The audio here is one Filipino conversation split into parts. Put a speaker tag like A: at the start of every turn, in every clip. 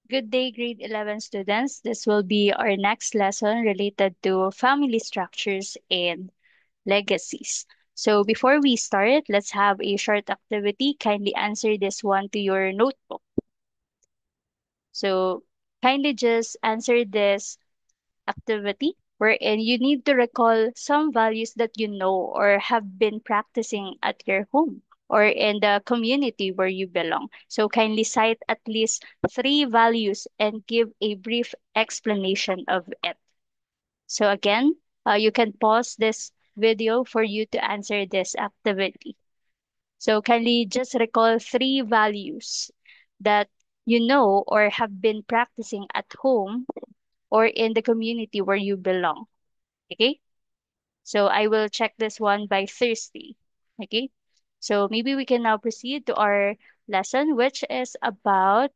A: Good day, grade 11 students. This will be our next lesson related to family structures and legacies. So before we start, let's have a short activity. Kindly answer this one to your notebook. So kindly just answer this activity wherein you need to recall some values that you know or have been practicing at your home or in the community where you belong. So kindly cite at least three values and give a brief explanation of it. So again, you can pause this video for you to answer this activity. So kindly just recall three values that you know or have been practicing at home or in the community where you belong. Okay? So I will check this one by Thursday. Okay? So maybe we can now proceed to our lesson, which is about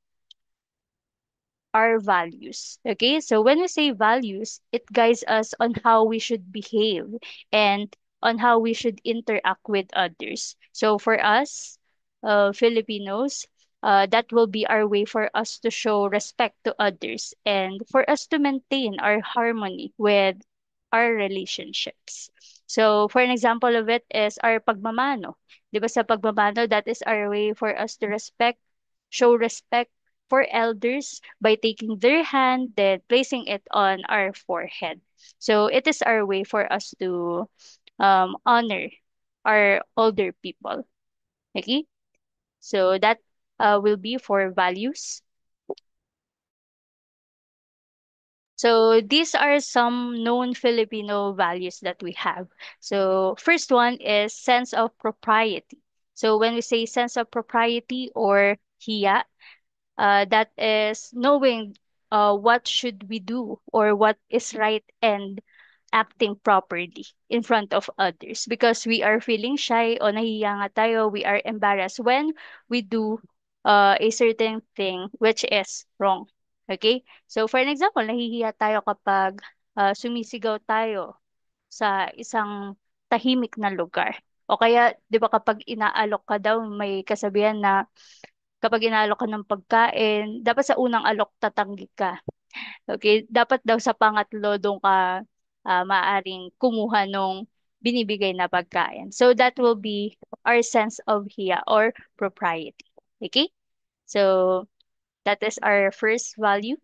A: our values. Okay? So when we say values, it guides us on how we should behave and on how we should interact with others. So for us, Filipinos, that will be our way for us to show respect to others and for us to maintain our harmony with our relationships. So for an example of it is our pagmamano. 'Di ba sa pagmamano, that is our way for us to show respect for elders by taking their hand, then placing it on our forehead. So it is our way for us to honor our older people. Okay? So that will be for values. So these are some known Filipino values that we have. So first one is sense of propriety. So when we say sense of propriety or hiya, that is knowing what should we do or what is right and acting properly in front of others because we are feeling shy o nahihiya nga tayo, we are embarrassed when we do a certain thing which is wrong. Okay? So for an example, nahihiya tayo kapag sumisigaw tayo sa isang tahimik na lugar. O kaya, di ba kapag inaalok ka daw, may kasabihan na kapag inaalok ka ng pagkain, dapat sa unang alok tatanggi ka. Okay, dapat daw sa pangatlo doon ka maaring kumuha nung binibigay na pagkain. So that will be our sense of hiya or propriety. Okay? So that is our first value.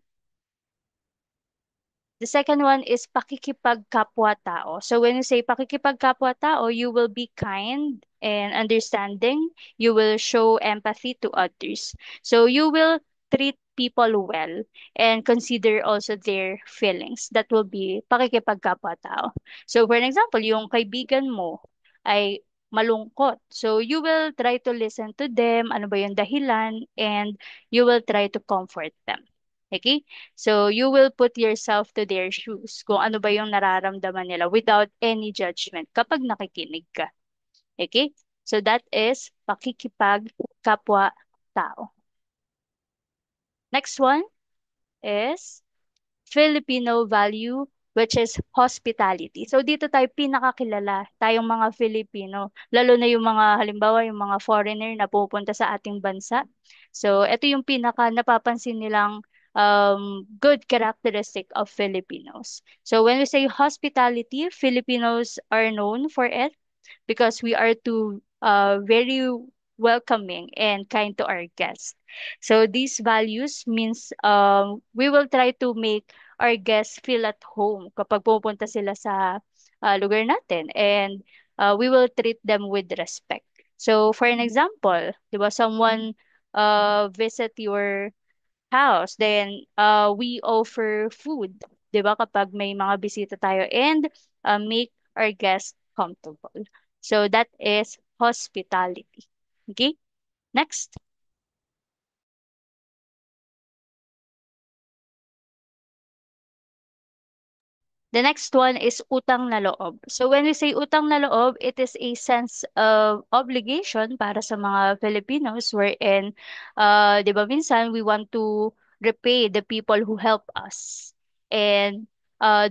A: The second one is pakikipagkapwa-tao. So when you say pakikipagkapwa-tao, you will be kind and understanding. You will show empathy to others. So you will treat people well and consider also their feelings. That will be pakikipagkapwa-tao. So for an example, yung kaibigan mo ay malungkot. So you will try to listen to them, ano ba yung dahilan, and you will try to comfort them. Okay? So, you will put yourself to their shoes kung ano ba yung nararamdaman nila without any judgment kapag nakikinig ka. Okay? So, that is pakikipag kapwa-tao. Next one is Filipino value, which is hospitality. So, dito tayo pinakakilala, tayong mga Filipino, lalo na yung mga, halimbawa, yung mga foreigner na pupunta sa ating bansa. So, ito yung pinaka napapansin nilang good characteristic of Filipinos. So, when we say hospitality, Filipinos are known for it because we are too very welcoming and kind to our guests. So these values means we will try to make our guests feel at home kapag pupunta sila sa lugar natin and we will treat them with respect. So for an example, 'di ba someone visit your house, then we offer food, 'di ba kapag may mga bisita tayo and make our guests comfortable. So that is hospitality. Okay? Next. The next one is utang na loob. So when we say utang na loob, it is a sense of obligation para sa mga Filipinos wherein, 'di ba minsan we want to repay the people who help us and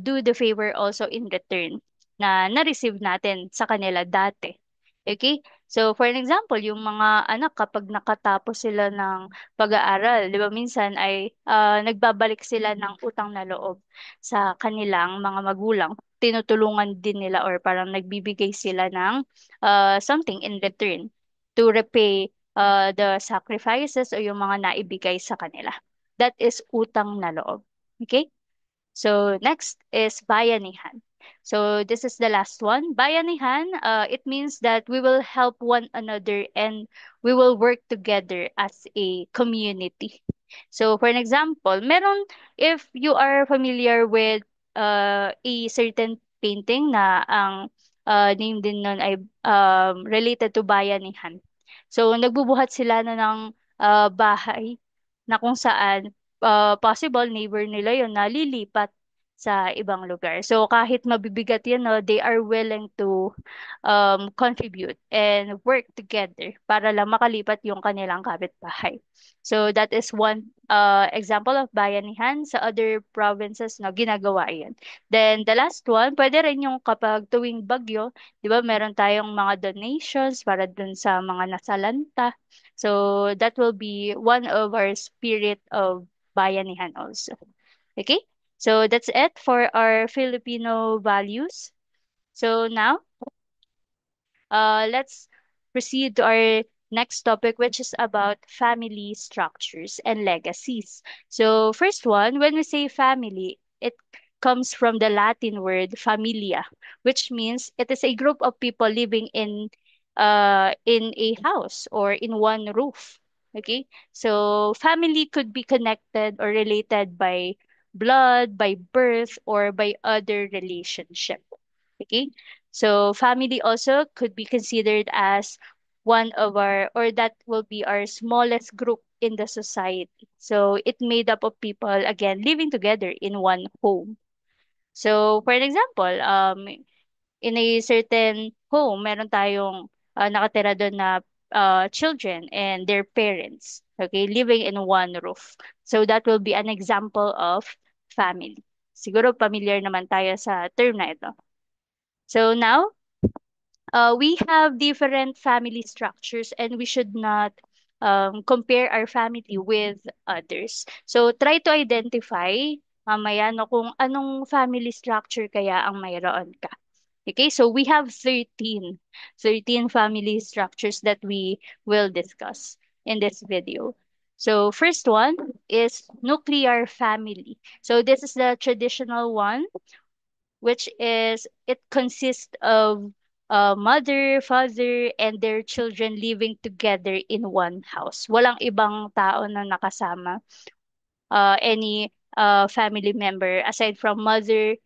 A: do the favor also in return na na-receive natin sa kanila dati. Okay? So, for an example, yung mga anak kapag nakatapos sila ng pag-aaral, 'di ba minsan ay nagbabalik sila ng utang na loob sa kanilang mga magulang. Tinutulungan din nila or parang nagbibigay sila ng something in return to repay the sacrifices o yung mga naibigay sa kanila. That is utang na loob. Okay? So next is bayanihan. So this is the last one. Bayanihan, it means that we will help one another and we will work together as a community. So for an example, meron, if you are familiar with a certain painting na ang name din nun ay related to bayanihan. So nagbubuhat sila na ng bahay na kung saan possible neighbor nila yon na lilipat sa ibang lugar. So kahit mabibigat yan, no, they are willing to contribute and work together para lang makalipat yung kanilang kapitbahay. So that is one example of bayanihan. Sa other provinces na ginagawa yan. Then the last one, pwede rin yung kapag tuwing bagyo, di ba meron tayong mga donations para dun sa mga nasalanta. So that will be one of our spirit of bayanihan also. Okay? So that's it for our Filipino values. So now, let's proceed to our next topic, which is about family structures and legacies. So, first one, when we say family, it comes from the Latin word familia, which means it is a group of people living in a house or in one roof. Okay, so family could be connected or related by blood, by birth, or by other relationship. Okay, so family also could be considered as one of our, or that will be our smallest group in the society. So it made up of people, again, living together in one home. So for an example, in a certain home, meron tayong nakatira doon na children and their parents, okay, living in one roof. So that will be an example of family. Siguro familiar naman tayo sa term na ito. So now, we have different family structures and we should not compare our family with others. So try to identify mamaya no, kung anong family structure kaya ang mayroon ka. Okay, so we have 13 family structures that we will discuss in this video. So first one is nuclear family. So this is the traditional one, which is it consists of mother, father, and their children living together in one house. Walang ibang tao na nakasama, any family member aside from mother,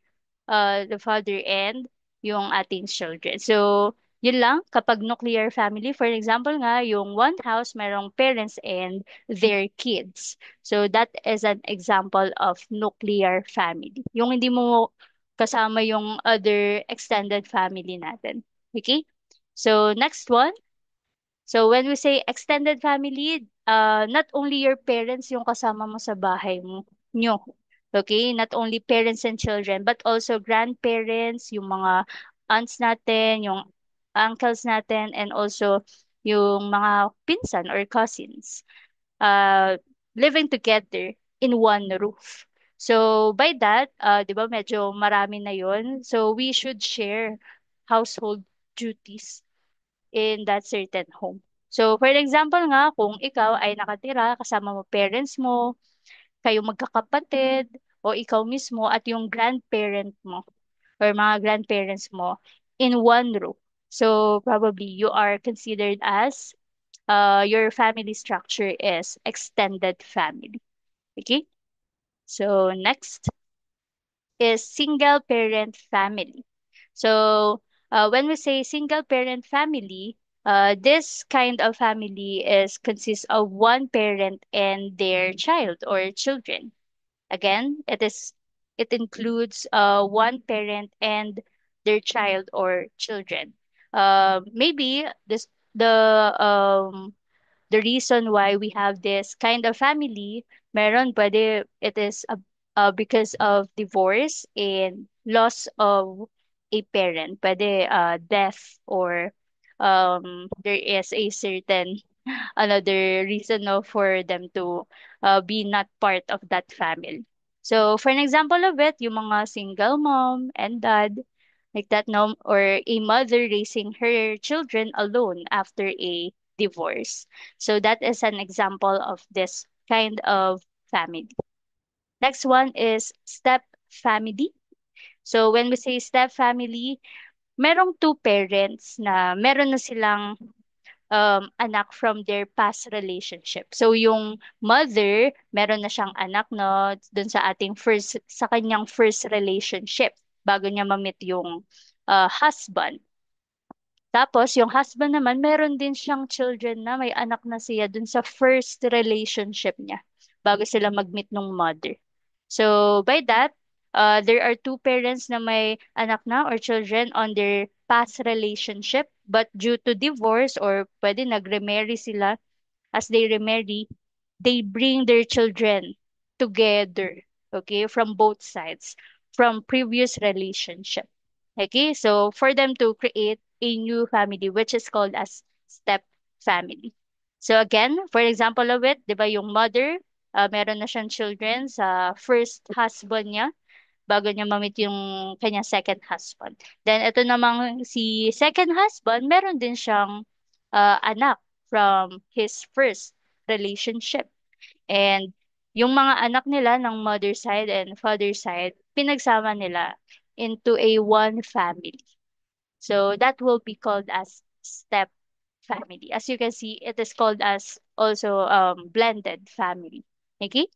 A: the father, and yung ating children. So, yun lang, kapag nuclear family, for example nga, yung one house, merong parents and their kids. So, that is an example of nuclear family. Yung hindi mo kasama yung other extended family natin. Okay? So, next one. So when we say extended family, not only your parents yung kasama mo sa bahay mo, nyo. Okay? Not only parents and children, but also grandparents, yung mga aunts natin, yung uncles natin, and also yung mga pinsan or cousins, uh, living together in one roof. So by that, di ba medyo marami na yun. So we should share household duties in that certain home. So, for example nga, kung ikaw ay nakatira kasama mo parents mo, kayo magkakapatid, o ikaw mismo at yung grandparent mo or mga grandparents mo in one room. So, probably you are considered as your family structure is extended family. Okay? So, next is single parent family. So, when we say single parent family, this kind of family is consists of one parent and their child or children. Again, it includes one parent and their child or children. Maybe the reason why we have this kind of family, meron pwede it is because of divorce and loss of a parent. Pwede death or there is a certain another reason, no, for them to be not part of that family. So for an example of it, yung mga single mom and dad, like that, no, or a mother raising her children alone after a divorce. So that is an example of this kind of family. Next one is step family. So when we say step family, merong two parents na meron na silang anak from their past relationship. So yung mother, meron na siyang anak, no, dun sa ating sa kanyang first relationship bago niya ma-meet yung husband. Tapos, yung husband naman, meron din siyang children na may anak na siya dun sa first relationship niya bago sila mag-meet nung mother. So, by that, there are two parents na may anak na or children on their past relationship, but due to divorce or pwede nag-remarry sila, as they remarry, they bring their children together, okay, from both sides, from previous relationship. Okay, so for them to create a new family, which is called as step family. So again, for example of it, di ba yung mother, meron na siyang children sa first husband niya bago niya mamit yung kanyang second husband. Then ito namang si second husband, meron din siyang anak from his first relationship. And yung mga anak nila ng mother side and father side, pinagsama nila into a one family. So that will be called as step family. As you can see, it is called as also blended family. Okay?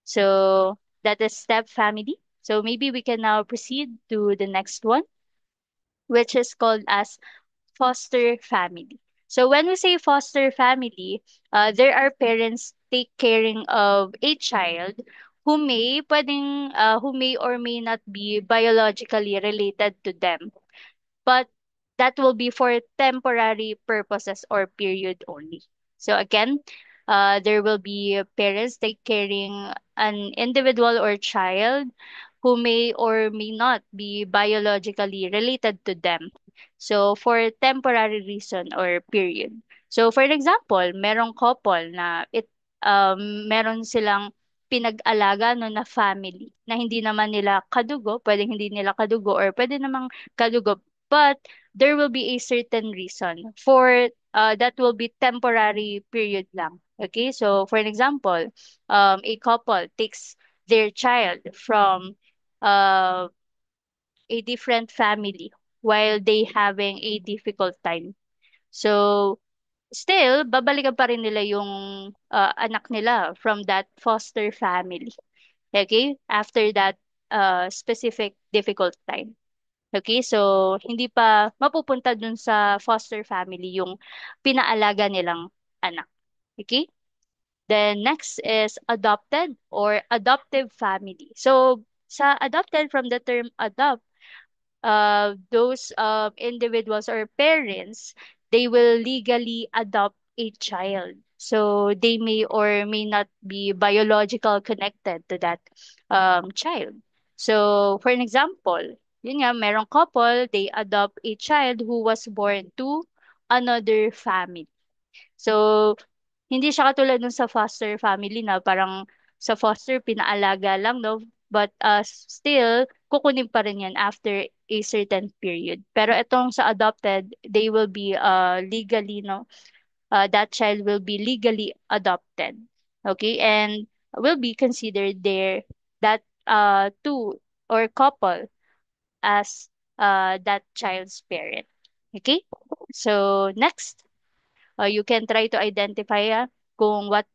A: So that is step family. So maybe we can now proceed to the next one, which is called as foster family. So when we say foster family, there are parents take caring of a child who may or may not be biologically related to them, but that will be for temporary purposes or period only. So again, there will be parents take caring an individual or child who may or may not be biologically related to them. So for temporary reason or period. So for example, merong couple na meron silang pinag-alaga no na family na hindi naman nila kadugo, pwedeng hindi nila kadugo or pwede namang kadugo, but there will be a certain reason for that will be temporary period lang. Okay, so for an example, a couple takes their child from uh, a different family while they having a difficult time. So still, babalikan pa rin nila yung anak nila from that foster family. Okay, after that specific difficult time. Okay, so hindi pa mapupunta dun sa foster family yung pinaalaga nilang anak. Okay? Then next is adopted or adoptive family. So sa adopted, from the term adopt, those individuals or parents, they will legally adopt a child. So they may or may not be biological connected to that child. So for an example, yun nga, merong couple, they adopt a child who was born to another family. So hindi siya katulad nung sa foster family na parang sa foster pinaalaga lang, no? But still, kukunin pa rin yan after a certain period. Pero itong sa adopted, they will be legally, no? That child will be legally adopted. Okay? And will be considered there that two or couple as that child's parent. Okay? So next, you can try to identify kung what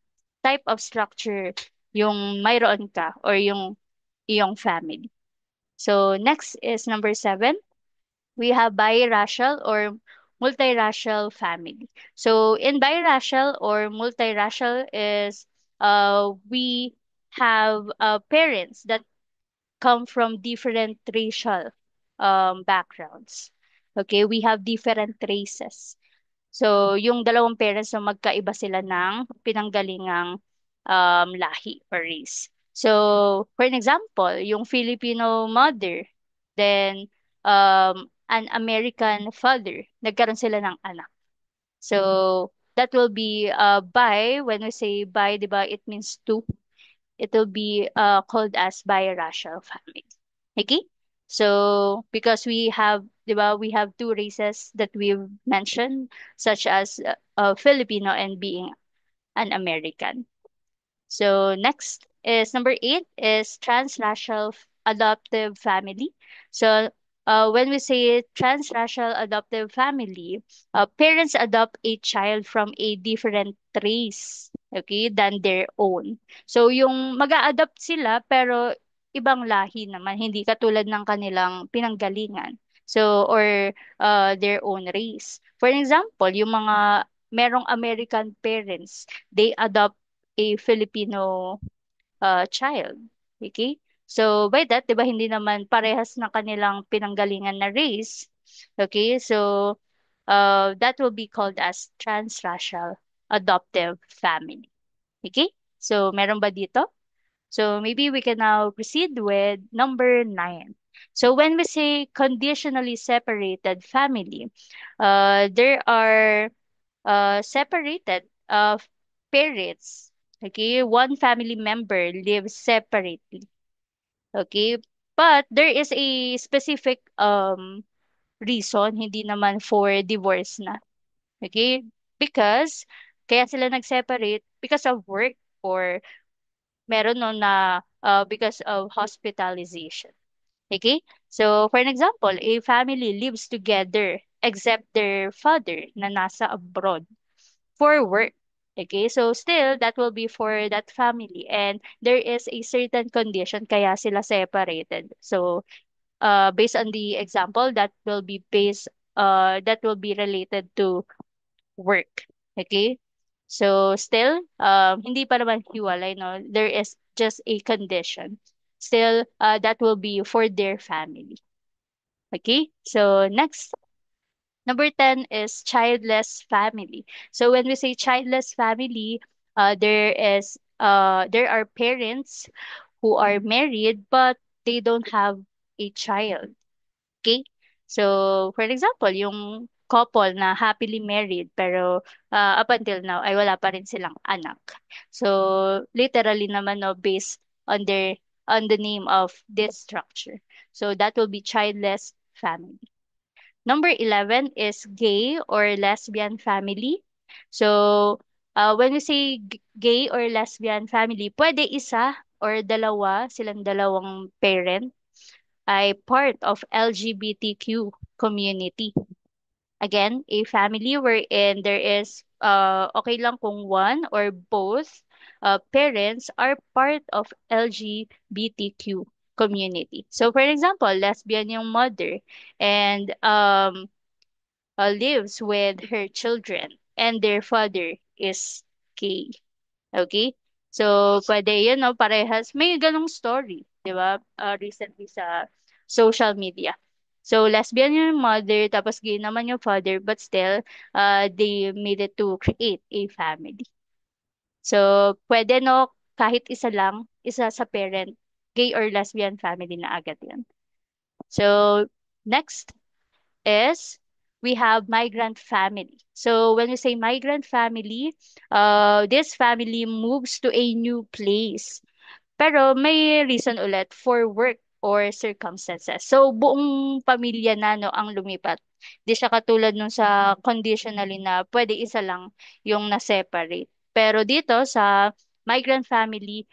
A: type of structure yung mayroon ka or yung iyong family. So next is number 7. We have biracial or multiracial family. So in biracial or multiracial is we have parents that come from different racial backgrounds. Okay, we have different races. So, yung dalawang parents na magkaiba sila ng pinanggalingang lahi or race. So, for an example, yung Filipino mother, then an American father, nagkaroon sila ng anak. So, that will be bi. When we say bi, di ba, it means two. It will be called as biracial family. Okay? So, because we have, di ba, we have two races that we've mentioned, such as Filipino and being an American. So next is number 8 is transracial adoptive family. So when we say transracial adoptive family, parents adopt a child from a different race, okay, than their own. So yung mag-a-adopt sila pero ibang lahi naman, hindi katulad ng kanilang pinanggalingan. So or their own race. For example, yung mga merong American parents, they adopt a Filipino child. Okay? So, by that, di ba, hindi naman parehas na kanilang pinanggalingan na race. Okay? So, that will be called as transracial adoptive family. Okay? So, meron ba dito? So, maybe we can now proceed with number 9. So, when we say conditionally separated family, there are separated parents. Okay, one family member lives separately. Okay, but there is a specific reason, hindi naman for divorce na. Okay, because kaya sila nag-separate because of work or meron no na because of hospitalization. Okay, so for an example, a family lives together except their father na nasa abroad for work. Okay, so still that will be for that family and there is a certain condition kaya sila separated. So based on the example that will be related to work. Okay? So still hindi pa naman hiwalay no. There is just a condition. Still that will be for their family. Okay? So next number 10 is childless family. So when we say childless family, there are parents who are married but they don't have a child. Okay? So for example, yung couple na happily married pero up until now ay wala pa rin silang anak. So literally naman no based on their on the name of this structure. So that will be childless family. Number 11 is gay or lesbian family. So, when we say gay or lesbian family, pwede isa or dalawa, silang dalawang parent ay part of LGBTQ community. Again, a family wherein there is, okay lang kung one or both parents are part of LGBTQ community. So, for example, lesbian yung mother and lives with her children and their father is gay. Okay? So, pwede yun, no? Parehas. May ganong story, di ba? Recently sa social media. So, lesbian yung mother, tapos gay naman yung father, but still, they made it to create a family. So, pwede, no? Kahit isa lang, isa sa parent, gay or lesbian family na agad yan. So, next is we have migrant family. So when we say migrant family, this family moves to a new place. Pero may reason ulit for work or circumstances. So buong pamilya na no ang lumipat. Di siya katulad nung sa conditionally na pwede isa lang yung na-separate. Pero dito sa migrant family,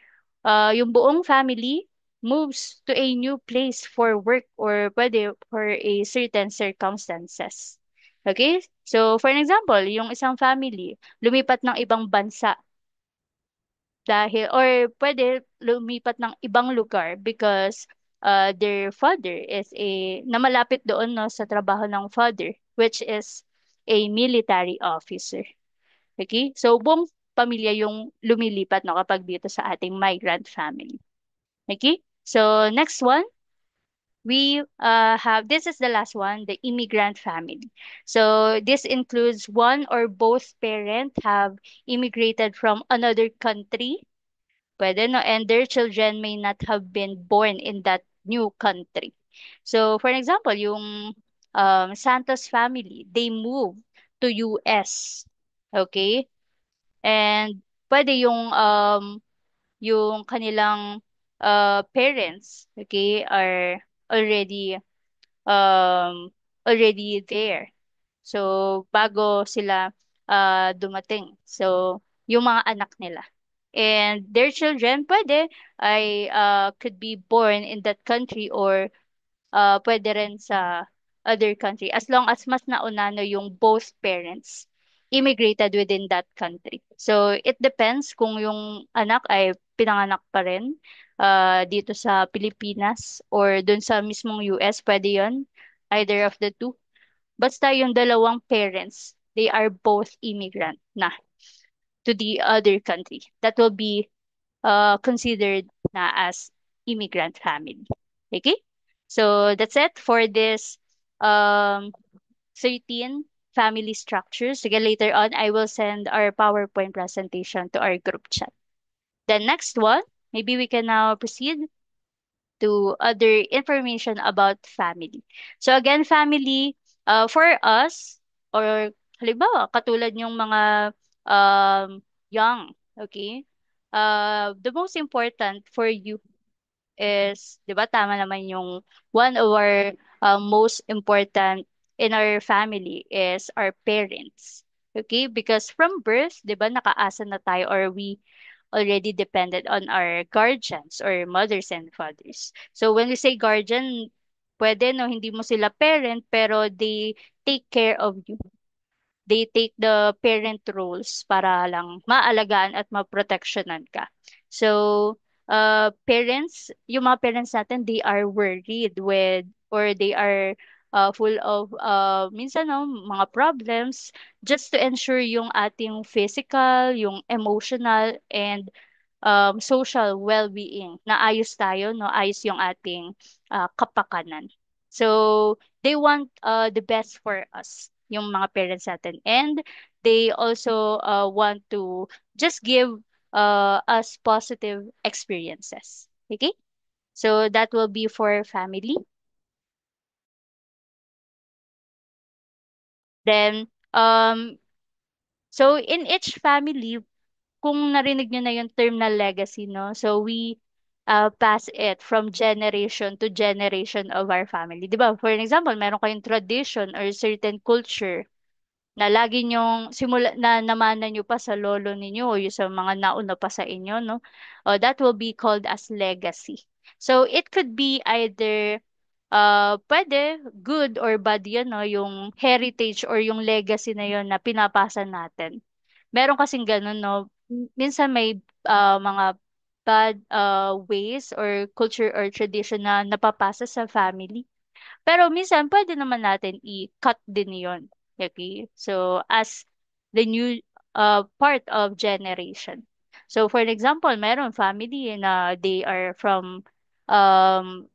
A: yung buong family moves to a new place for work or pwede for a certain circumstances. Okay? So, for an example, yung isang family, lumipat ng ibang bansa dahil, or pwede lumipat ng ibang lugar because their father is na malapit doon no, sa trabaho ng father, which is a military officer. Okay? So, buong pamilya yung lumilipat no, kapag dito sa ating migrant family. Okay? So next one, we have this is the last one, the immigrant family. So this includes one or both parent have immigrated from another country. Pwede, no? And their children may not have been born in that new country. So for example, yung Santos family, they moved to US. Okay? And pwede yung kanilang parents, okay, are already um already there. So bago sila dumating. So yung mga anak nila. And their children pwede ay could be born in that country or pwede rin sa other country as long as mas nauna no yung both parents immigrated within that country. So it depends kung yung anak ay pinanganak pa rin dito sa Pilipinas or dun sa mismong US, pwede yon either of the two. Basta yung dalawang parents, they are both immigrant na to the other country. That will be considered na as immigrant family. Okay? So that's it for this um, 13 family structures. Again, later on, I will send our PowerPoint presentation to our group chat. The next one, maybe we can now proceed to other information about family. So again, family, for us, or halimbawa, katulad yung mga young, okay? The most important for you is, di ba, tama naman yung one of our most important in our family is our parents. Okay? Because from birth, di ba, nakaasa na tayo or we already depended on our guardians or mothers and fathers. So when we say guardian, pwede no, hindi mo sila parent, pero they take care of you. They take the parent roles para lang maalagaan at maproteksyonan ka. So, parents, yung mga parents natin, they are worried with, or they are full of, minsan, no, mga problems just to ensure yung ating physical, yung emotional, and social well-being. Naayos tayo, no? Ayos yung ating kapakanan. So, they want the best for us, yung mga parents natin. And they also want to just give us positive experiences. Okay? So, that will be for family. Then, so in each family, kung narinig nyo na yung term na legacy, no? So we pass it from generation to generation of our family. 'Di ba? For an example, meron kayong tradition or certain culture na lagi nyong simula na namana nyo pa sa lolo ninyo o yung sa mga nauna pa sa inyo, no? That will be called as legacy. So it could be either pwede good or bad yun, no? Yung heritage or yung legacy na yun na pinapasa natin. Meron kasing ganun, no? Minsan may mga bad ways or culture or tradition na napapasa sa family. Pero minsan, pwede naman natin i-cut din yon. Okay? So, as the new part of generation. So, for an example, meron family na they are from um,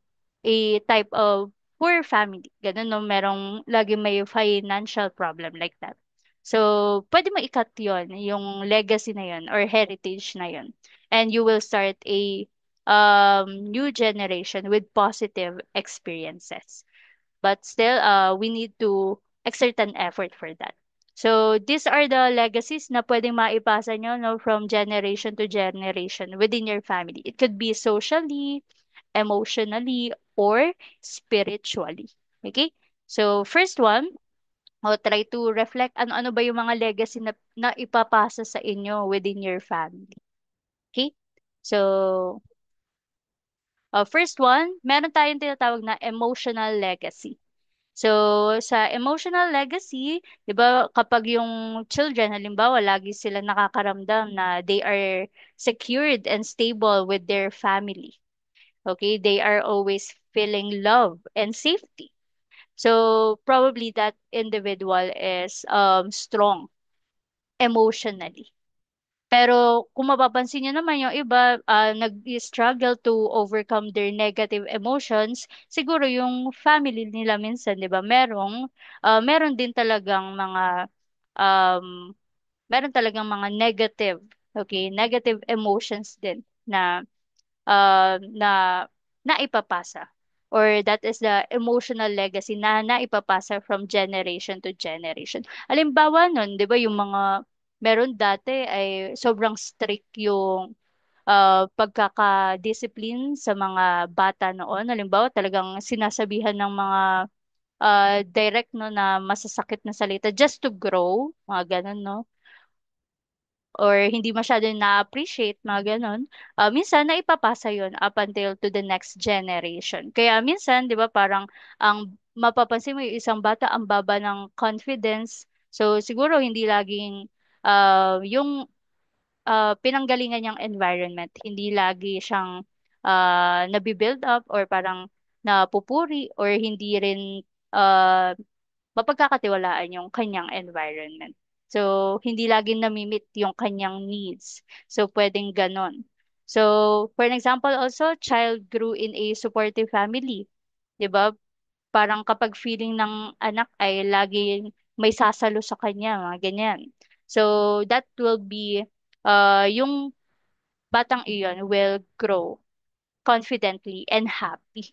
A: a type of poor family. Ganun, no? Merong lagi may financial problem like that. So, pwede mo i-cut yon, yung legacy na yon or heritage na yon. And you will start a new generation with positive experiences. But still, we need to exert an effort for that. So these are the legacies na pwedeng maipasa nyo, no, from generation to generation within your family. It could be socially, emotionally, or spiritually. Okay? So first one, try to reflect ano-ano ba yung mga legacy na ipapasa sa inyo within your family. Okay? So, first one, meron tayong tinatawag na emotional legacy. So, sa emotional legacy, 'di ba, kapag yung children, halimbawa, lagi sila nakakaramdam na they are secured and stable with their family. Okay, they are always feeling love and safety. So, probably that individual is strong emotionally. Pero kung mapapansin nyo naman yung iba, nag-struggle to overcome their negative emotions, siguro yung family nila minsan, di ba, meron din talagang um, meron talagang mga negative, okay, negative emotions din na, na ipapasa. or that is the emotional legacy na naipapasa from generation to generation. Halimbawa nun, 'di ba, yung mga meron dati ay sobrang strict yung pagkaka-discipline sa mga bata noon. Halimbawa, talagang sinasabihan ng mga direct, no, na masasakit na salita just to grow, mga ganun, no? Or hindi masyado na-appreciate, mga ganun. Minsan, naipapasa yon up until to the next generation. Kaya minsan, di ba, parang ang mapapansin mo yung isang bata, ang baba ng confidence. So, siguro hindi laging yung pinanggalingan niyang environment. Hindi lagi siyang nabibuild up or parang napupuri or hindi rin uh, mapagkakatiwalaan yung kanyang environment. So, hindi lagi namimit yung kanyang needs. So, pwedeng ganon. So, for an example also, child grew in a supportive family. 'Di ba? Parang kapag feeling ng anak ay laging may sasalo sa kanya, mga ganyan. So, that will be, yung batang iyon will grow confidently and happy.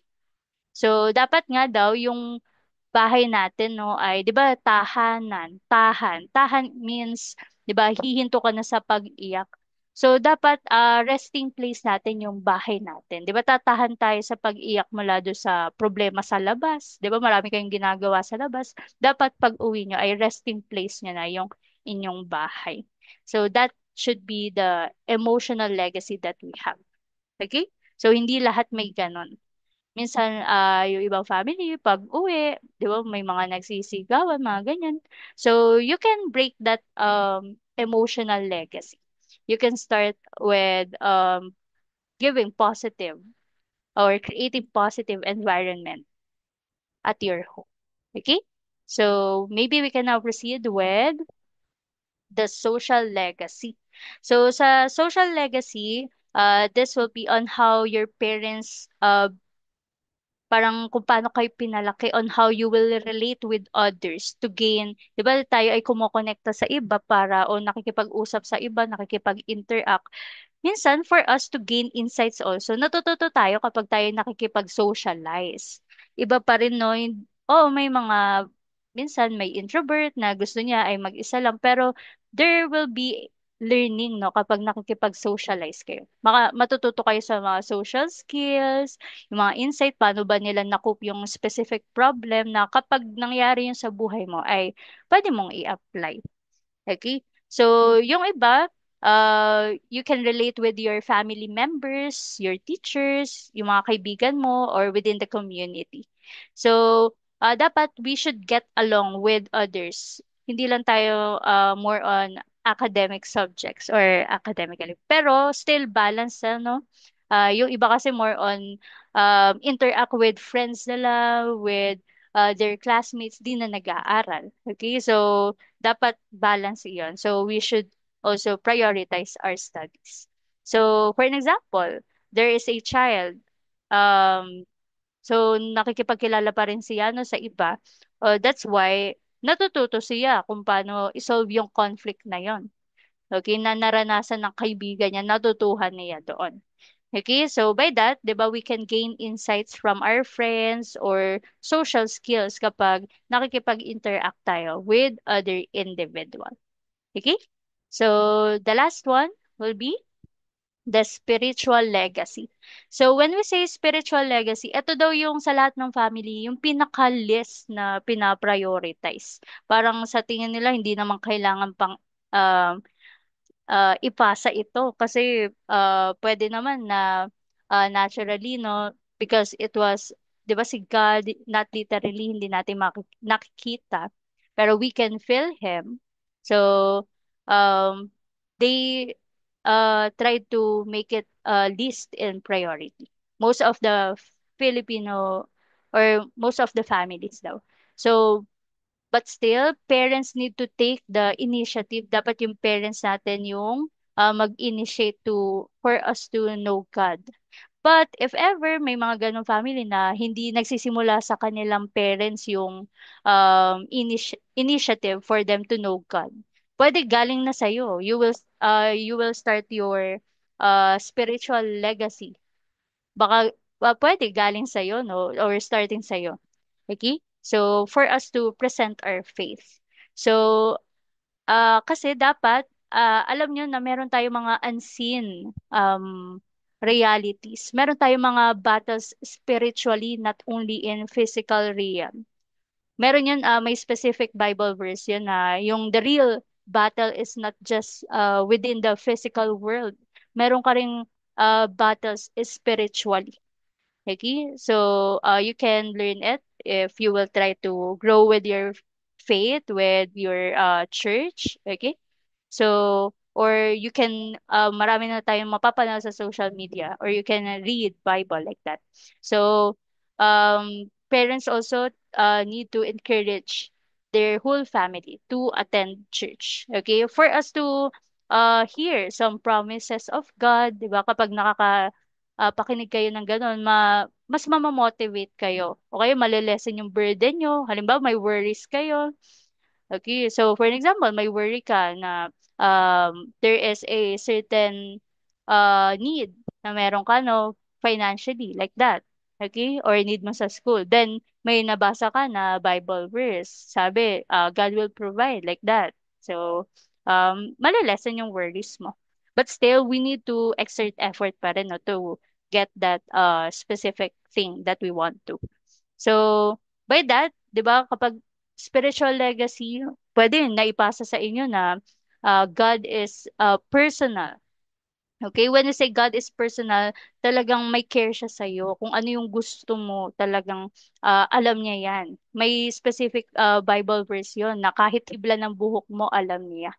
A: So, dapat nga daw yung bahay natin, no, ay 'di ba tahanan, tahan means 'di ba hihinto ka na sa pag-iyak. So dapat resting place natin yung bahay natin. 'Di ba tatahan tayo sa pag-iyak mula do sa problema sa labas. 'Di ba marami kayong ginagawa sa labas. Dapat pag-uwi nyo ay resting place nyo na yung inyong bahay. So that should be the emotional legacy that we have. Okay? So hindi lahat may ganon. Minsan, yung ibang family, pag uwi, di ba, may mga nagsisigawan, mga ganyan. So, you can break that emotional legacy. You can start with giving positive or creating positive environment at your home. Okay? So, maybe we can now proceed with the social legacy. So, sa social legacy, this will be on how your parents parang kung paano kayo pinalaki on how you will relate with others to gain, 'di ba tayo ay kumokonekta sa iba para o nakikipag-usap sa iba, nakikipag-interact. Minsan, for us to gain insights also, natututo tayo kapag tayo nakikipag-socialize. Iba pa rin, no? Oo, may mga, minsan may introvert na gusto niya ay mag-isa lang, pero there will be learning, no, kapag nakikipag-socialize kayo. Matututo kayo sa mga social skills, yung mga insight, paano ba nila nakup yung specific problem na kapag nangyari yun sa buhay mo, ay pwede mong i-apply. Okay? So, yung iba, you can relate with your family members, your teachers, yung mga kaibigan mo, or within the community. So, dapat we should get along with others. Hindi lang tayo more on academic subjects or academically. Pero still balance, ano? Yung iba kasi more on interact with friends nila, with their classmates, di na nag-aaral. Okay? So, dapat balance iyon. So, we should also prioritize our studies. So, for an example, there is a child, um, so nakikipagkilala pa rin siya, no, sa iba. That's why natututo siya kung paano isolve yung conflict na yon. Okay, na naranasan ng kaibigan niya, natutuhan niya doon. Okay, so by that, 'di ba, we can gain insights from our friends or social skills kapag nakikipag-interact tayo with other individual. Okay? So the last one will be the spiritual legacy. So when we say spiritual legacy, ito daw yung sa lahat ng family, yung pinaka-list na pina-prioritize. Parang sa tingin nila, hindi naman kailangan pang um, ipasa ito kasi pwede naman na naturally, no, because it was, 'di ba, si God not literally hindi natin nakikita, pero we can feel him. So um they try to make it list in priority, most of the Filipino or most of the families daw. So but still, parents need to take the initiative. Dapat yung parents natin yung mag-initiate for us to know God. But if ever may mga ganong family na hindi nagsisimula sa kanilang parents yung initiative for them to know God, pwede galing na sa'yo. You will start your spiritual legacy. Baka pwede galing sa'yo, no? Or starting sa'yo. Okay? So, for us to present our faith. So, kasi dapat, alam nyo na meron tayong mga unseen realities. Meron tayong mga battles spiritually, not only in physical realm. Meron yun, may specific Bible verse yun na yung the real battle is not just within the physical world. Meron ka ring battles spiritually. Okay, so you can learn it if you will try to grow with your faith, with your church. Okay, so or you can marami na tayong mapapanood sa social media, or you can read Bible like that. So parents also need to encourage their whole family to attend church. Okay, for us to hear some promises of God, 'di ba? Kapag pakinig kayo ng ganun, mas mamamotivate kayo. O kaya malilesen yung burden nyo. Halimbawa, may worries kayo. Okay, so for an example, may worry ka na there is a certain need na meron ka, no, financially, like that. Okay, or need mo sa school. Then, may nabasa ka na Bible verse. Sabi, God will provide, like that. So, malilesen yung worries mo. But still, we need to exert effort pa rin, no, to get that specific thing that we want to. So, by that, 'di ba, kapag spiritual legacy, pwede yun naipasa sa inyo na God is personal. Okay, when you say God is personal, talagang may care siya sa iyo. Kung ano yung gusto mo, talagang alam niya yan. May specific Bible verse yun na kahit hibla ng buhok mo, alam niya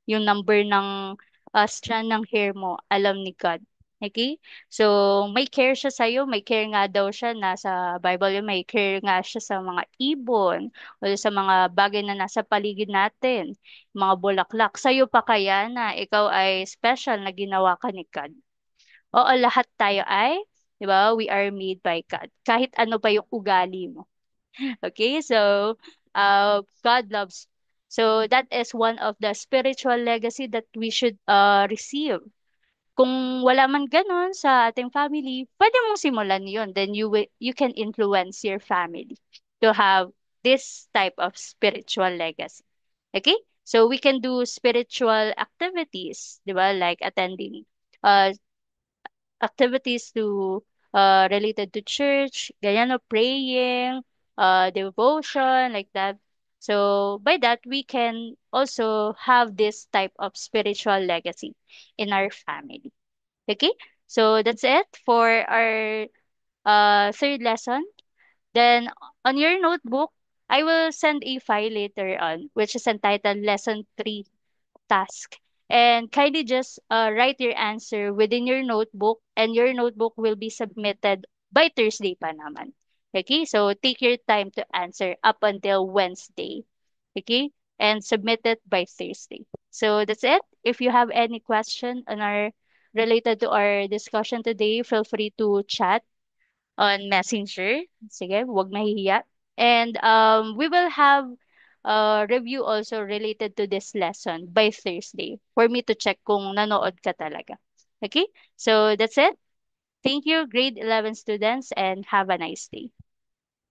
A: yung number ng strand ng hair mo, alam ni God. Okay? So, may care siya sa'yo. May care nga daw siya. Nasa Bible yun, may care nga siya sa mga ibon o sa mga bagay na nasa paligid natin, mga bulaklak. Sa'yo pa kaya na ikaw ay special na ginawa ka ni God? Oo, lahat tayo ay, di ba? We are made by God. Kahit ano pa yung ugali mo. Okay, so God loves. So that is one of the spiritual legacy that we should receive. Kung wala man ganun sa ating family, pwede mong simulan yun. Then you can influence your family to have this type of spiritual legacy. Okay? So we can do spiritual activities, di ba? Like attending uh, activities to related to church, ganyan, no, praying, devotion, like that. So by that, we can also have this type of spiritual legacy in our family. Okay, so that's it for our third lesson. Then on your notebook, I will send a file later on, which is entitled Lesson 3 task. And kindly just write your answer within your notebook, and your notebook will be submitted by Thursday pa naman. Okay, so take your time to answer up until Wednesday. Okay, and submit it by Thursday. So that's it. If you have any question on our related to our discussion today, feel free to chat on Messenger. Sige, huwag mahihiya. And we will have a review also related to this lesson by Thursday for me to check kung nanood ka talaga. Okay? So that's it. Thank you, grade 11 students, and have a nice day.